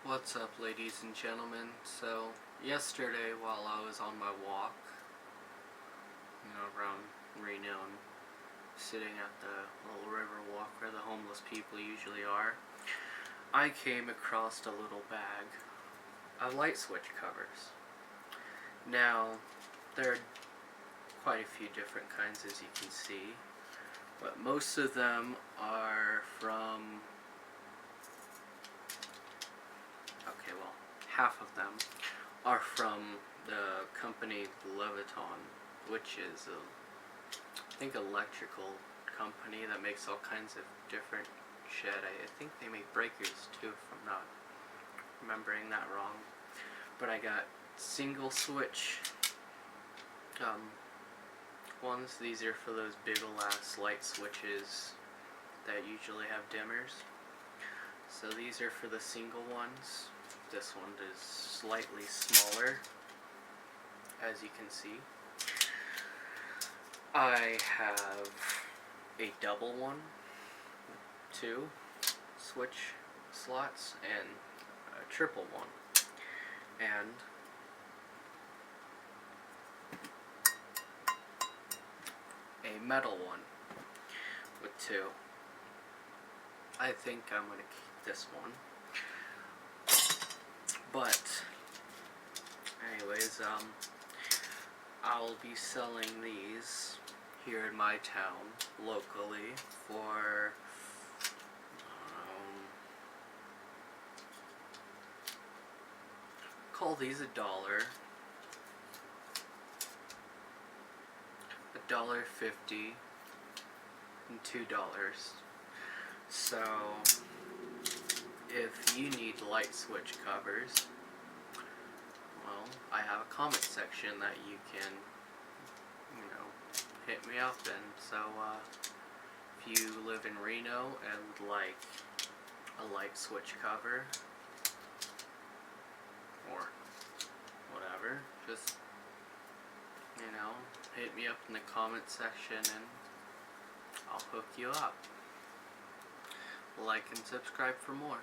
What's up, ladies and gentlemen? So, yesterday while I was on my walk, around Reno and sitting at the little river walk where the homeless people usually are, I came across a little bag of light switch covers. Now, there are quite a few different kinds, as you can see, but most of them are from half of them are from the company Leviton, which is I think electrical company that makes all kinds of different shit. I think they make breakers too, if I'm not remembering that wrong. But I got single switch ones. These are for those big ol' ass light switches that usually have dimmers. So these are for the single ones. This one is slightly smaller, as you can see. I have a double one, 2 switch slots, and a triple one. And a metal one with 2. I think I'm going to keep this one. But, anyways, I'll be selling these here in my town, locally, for, call these $1, $1.50, and $2. So, if you need light switch covers, well, I have a comment section that you can, hit me up in. So, if you live in Reno and would like a light switch cover, or whatever, just, hit me up in the comment section and I'll hook you up. Like and subscribe for more.